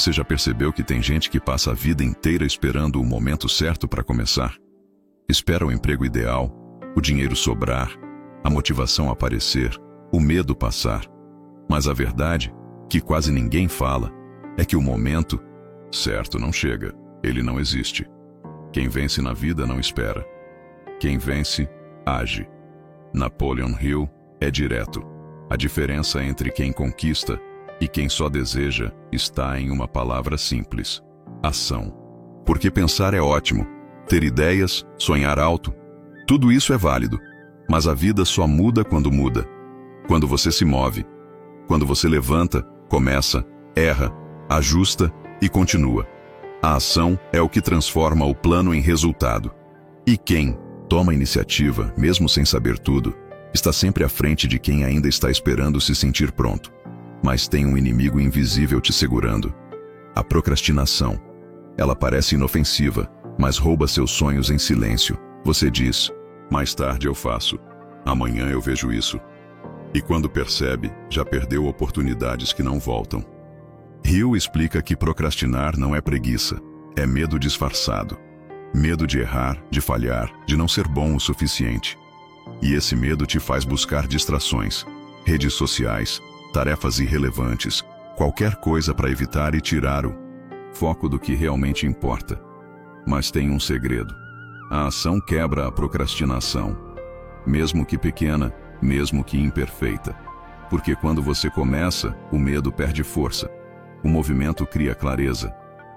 Você já percebeu que tem gente que passa a vida inteira esperando o momento certo para começar? Espera o emprego ideal, o dinheiro sobrar, a motivação aparecer, o medo passar. Mas a verdade, que quase ninguém fala, é que o momento certo não chega, ele não existe. Quem vence na vida não espera. Quem vence, age. Napoleon Hill é direto. A diferença entre quem conquista e quem só deseja está em uma palavra simples: ação. Porque pensar é ótimo, ter ideias, sonhar alto, tudo isso é válido, mas a vida só muda. Quando você se move, quando você levanta, começa, erra, ajusta e continua. A ação é o que transforma o plano em resultado. E quem toma iniciativa, mesmo sem saber tudo, está sempre à frente de quem ainda está esperando se sentir pronto. Mas tem um inimigo invisível te segurando: a procrastinação. Ela parece inofensiva, mas rouba seus sonhos em silêncio. Você diz: mais tarde eu faço, amanhã eu vejo isso. E quando percebe, já perdeu oportunidades que não voltam. Hill explica que procrastinar não é preguiça, é medo disfarçado. Medo de errar, de falhar, de não ser bom o suficiente. E esse medo te faz buscar distrações, redes sociais, tarefas irrelevantes, qualquer coisa para evitar e tirar o foco do que realmente importa. Mas tem um segredo: a ação quebra a procrastinação, mesmo que pequena, mesmo que imperfeita. Porque quando você começa, o medo perde força, o movimento cria clareza,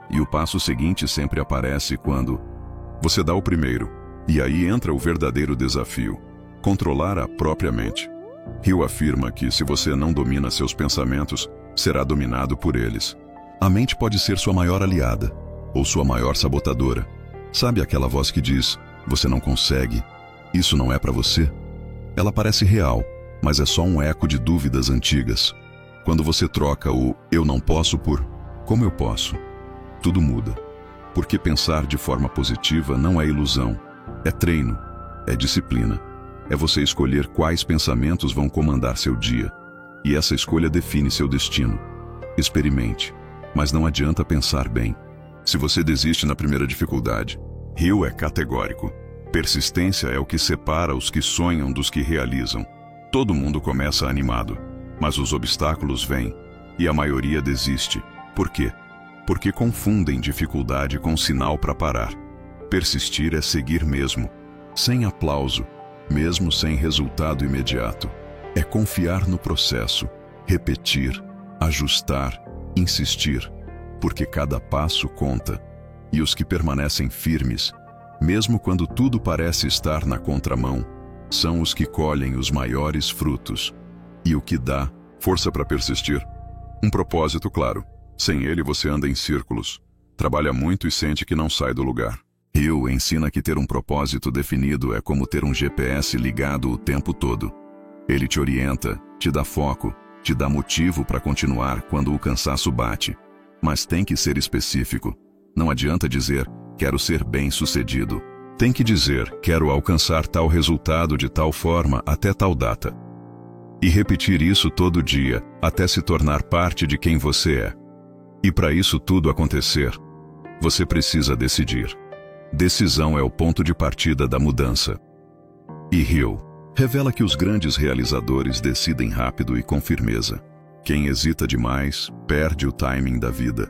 e o passo seguinte sempre aparece quando você dá o primeiro. E aí entra o verdadeiro desafio: controlar a própria mente. Hill afirma que se você não domina seus pensamentos, será dominado por eles. A mente pode ser sua maior aliada, ou sua maior sabotadora. Sabe aquela voz que diz: você não consegue, isso não é para você? Ela parece real, mas é só um eco de dúvidas antigas. Quando você troca o eu não posso por como eu posso, tudo muda. Porque pensar de forma positiva não é ilusão, é treino, é disciplina. É você escolher quais pensamentos vão comandar seu dia. E essa escolha define seu destino. Experimente, mas não adianta pensar bem. Se você desiste na primeira dificuldade, Hill é categórico: persistência é o que separa os que sonham dos que realizam. Todo mundo começa animado, mas os obstáculos vêm, e a maioria desiste. Por quê? Porque confundem dificuldade com sinal para parar. Persistir é seguir mesmo, sem aplauso, mesmo sem resultado imediato. É confiar no processo, repetir, ajustar, insistir, porque cada passo conta. E os que permanecem firmes, mesmo quando tudo parece estar na contramão, são os que colhem os maiores frutos. E o que dá força para persistir? Um propósito claro. Sem ele você anda em círculos, trabalha muito e sente que não sai do lugar. Hill ensina que ter um propósito definido é como ter um GPS ligado o tempo todo. Ele te orienta, te dá foco, te dá motivo para continuar quando o cansaço bate. Mas tem que ser específico. Não adianta dizer: quero ser bem-sucedido. Tem que dizer: quero alcançar tal resultado de tal forma até tal data. E repetir isso todo dia, até se tornar parte de quem você é. E para isso tudo acontecer, você precisa decidir. Decisão é o ponto de partida da mudança. E Hill revela que os grandes realizadores decidem rápido e com firmeza. Quem hesita demais, perde o timing da vida.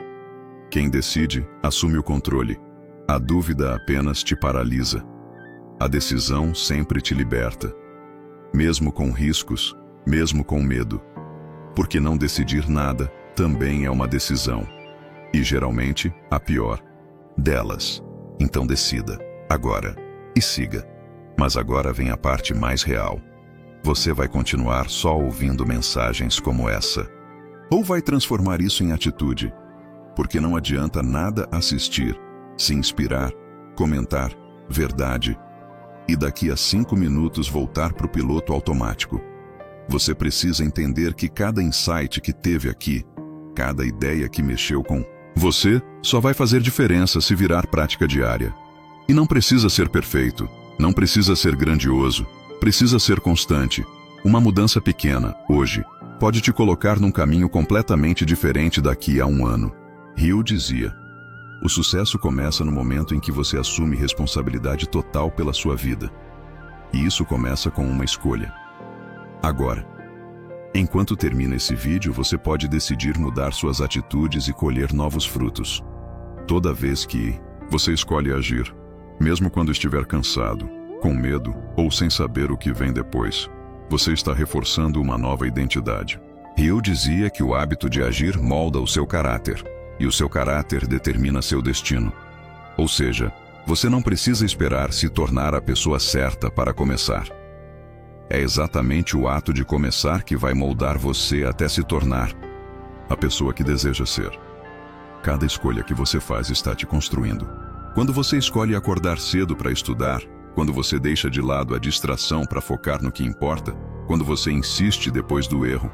Quem decide, assume o controle. A dúvida apenas te paralisa. A decisão sempre te liberta. Mesmo com riscos, mesmo com medo. Porque não decidir nada também é uma decisão. E geralmente, a pior delas. Então decida, agora, e siga. Mas agora vem a parte mais real. Você vai continuar só ouvindo mensagens como essa? Ou vai transformar isso em atitude? Porque não adianta nada assistir, se inspirar, comentar, verdade, e daqui a 5 minutos voltar para o piloto automático. Você precisa entender que cada insight que teve aqui, cada ideia que mexeu com você, só vai fazer diferença se virar prática diária. E não precisa ser perfeito, não precisa ser grandioso, precisa ser constante. Uma mudança pequena, hoje, pode te colocar num caminho completamente diferente daqui a 1 ano. Hill dizia: o sucesso começa no momento em que você assume responsabilidade total pela sua vida. E isso começa com uma escolha. Agora, enquanto termina esse vídeo, você pode decidir mudar suas atitudes e colher novos frutos. Toda vez que você escolhe agir, mesmo quando estiver cansado, com medo ou sem saber o que vem depois, você está reforçando uma nova identidade. Hill dizia que o hábito de agir molda o seu caráter, e o seu caráter determina seu destino. Ou seja, você não precisa esperar se tornar a pessoa certa para começar. É exatamente o ato de começar que vai moldar você até se tornar a pessoa que deseja ser. Cada escolha que você faz está te construindo. Quando você escolhe acordar cedo para estudar, quando você deixa de lado a distração para focar no que importa, quando você insiste depois do erro,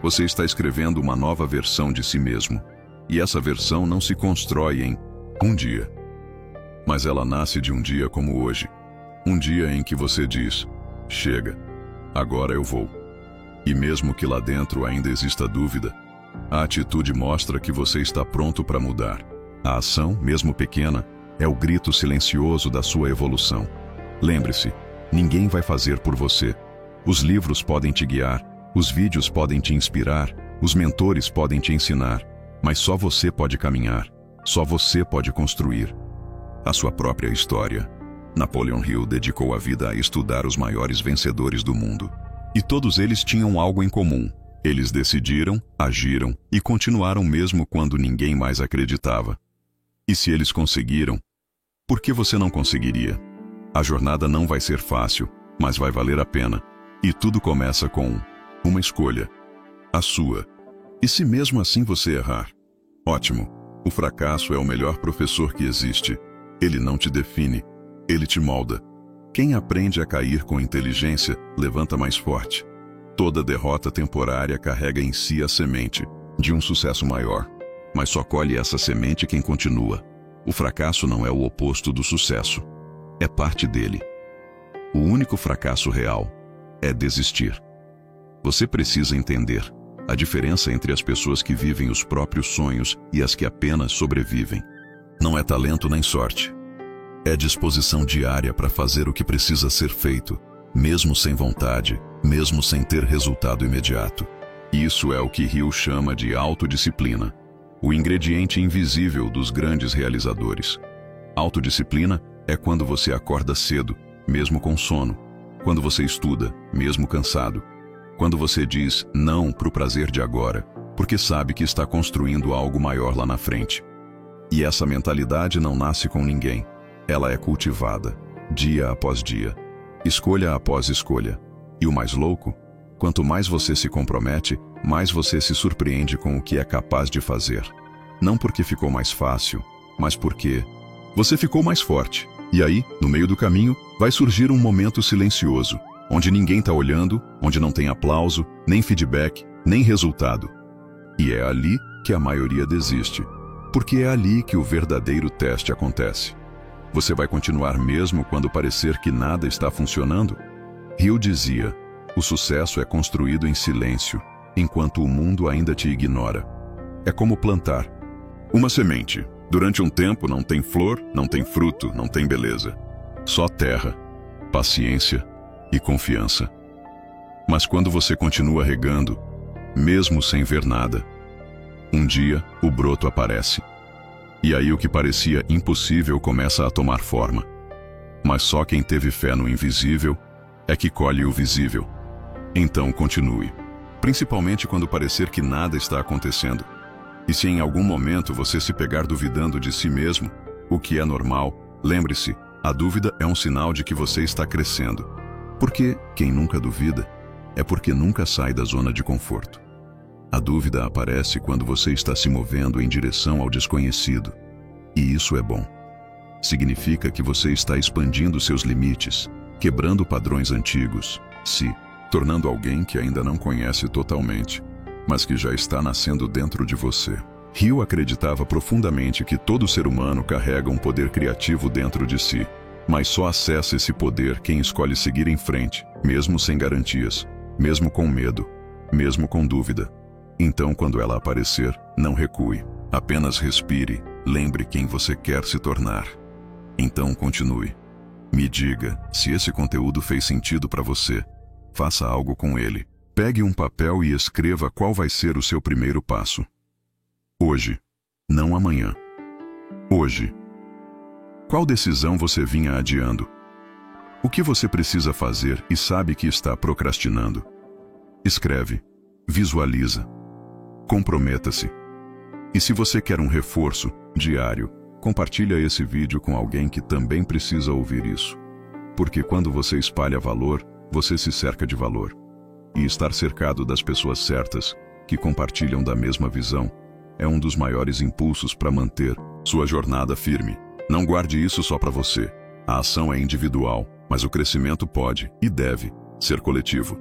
você está escrevendo uma nova versão de si mesmo. E essa versão não se constrói em um dia, mas ela nasce de um dia como hoje. Um dia em que você diz: chega, agora eu vou. E mesmo que lá dentro ainda exista dúvida, a atitude mostra que você está pronto para mudar. A ação, mesmo pequena, é o grito silencioso da sua evolução. Lembre-se, ninguém vai fazer por você. Os livros podem te guiar, os vídeos podem te inspirar, os mentores podem te ensinar, mas só você pode caminhar, só você pode construir a sua própria história. Napoleon Hill dedicou a vida a estudar os maiores vencedores do mundo. E todos eles tinham algo em comum. Eles decidiram, agiram e continuaram mesmo quando ninguém mais acreditava. E se eles conseguiram, por que você não conseguiria? A jornada não vai ser fácil, mas vai valer a pena. E tudo começa com uma escolha, a sua. E se mesmo assim você errar? Ótimo, o fracasso é o melhor professor que existe. Ele não te define, ele te molda. Quem aprende a cair com inteligência, levanta mais forte. Toda derrota temporária carrega em si a semente de um sucesso maior. Mas só colhe essa semente quem continua. O fracasso não é o oposto do sucesso. É parte dele. O único fracasso real é desistir. Você precisa entender a diferença entre as pessoas que vivem os próprios sonhos e as que apenas sobrevivem. Não é talento nem sorte. É disposição diária para fazer o que precisa ser feito, mesmo sem vontade, mesmo sem ter resultado imediato. Isso é o que Hill chama de autodisciplina, o ingrediente invisível dos grandes realizadores. Autodisciplina é quando você acorda cedo, mesmo com sono, quando você estuda, mesmo cansado, quando você diz não para o prazer de agora, porque sabe que está construindo algo maior lá na frente. E essa mentalidade não nasce com ninguém. Ela é cultivada, dia após dia, escolha após escolha. E o mais louco, quanto mais você se compromete, mais você se surpreende com o que é capaz de fazer. Não porque ficou mais fácil, mas porque você ficou mais forte. E aí, no meio do caminho, vai surgir um momento silencioso, onde ninguém está olhando, onde não tem aplauso, nem feedback, nem resultado. E é ali que a maioria desiste, porque é ali que o verdadeiro teste acontece. Você vai continuar mesmo quando parecer que nada está funcionando? Hill dizia: o sucesso é construído em silêncio, enquanto o mundo ainda te ignora. É como plantar uma semente. Durante um tempo não tem flor, não tem fruto, não tem beleza. Só terra, paciência e confiança. Mas quando você continua regando, mesmo sem ver nada, um dia o broto aparece. E aí o que parecia impossível começa a tomar forma. Mas só quem teve fé no invisível é que colhe o visível. Então continue, principalmente quando parecer que nada está acontecendo. E se em algum momento você se pegar duvidando de si mesmo, o que é normal, lembre-se, a dúvida é um sinal de que você está crescendo. Porque quem nunca duvida é porque nunca sai da zona de conforto. A dúvida aparece quando você está se movendo em direção ao desconhecido. E isso é bom. Significa que você está expandindo seus limites, quebrando padrões antigos, se tornando alguém que ainda não conhece totalmente, mas que já está nascendo dentro de você. Hill acreditava profundamente que todo ser humano carrega um poder criativo dentro de si, mas só acessa esse poder quem escolhe seguir em frente, mesmo sem garantias, mesmo com medo, mesmo com dúvida. Então, quando ela aparecer, não recue. Apenas respire, lembre quem você quer se tornar. Então continue. Me diga se esse conteúdo fez sentido para você. Faça algo com ele. Pegue um papel e escreva qual vai ser o seu primeiro passo. Hoje, não amanhã. Hoje. Qual decisão você vinha adiando? O que você precisa fazer e sabe que está procrastinando? Escreve, visualiza, comprometa-se. E se você quer um reforço diário, compartilha esse vídeo com alguém que também precisa ouvir isso. Porque quando você espalha valor, você se cerca de valor. E estar cercado das pessoas certas, que compartilham da mesma visão, é um dos maiores impulsos para manter sua jornada firme. Não guarde isso só para você. A ação é individual, mas o crescimento pode e deve ser coletivo.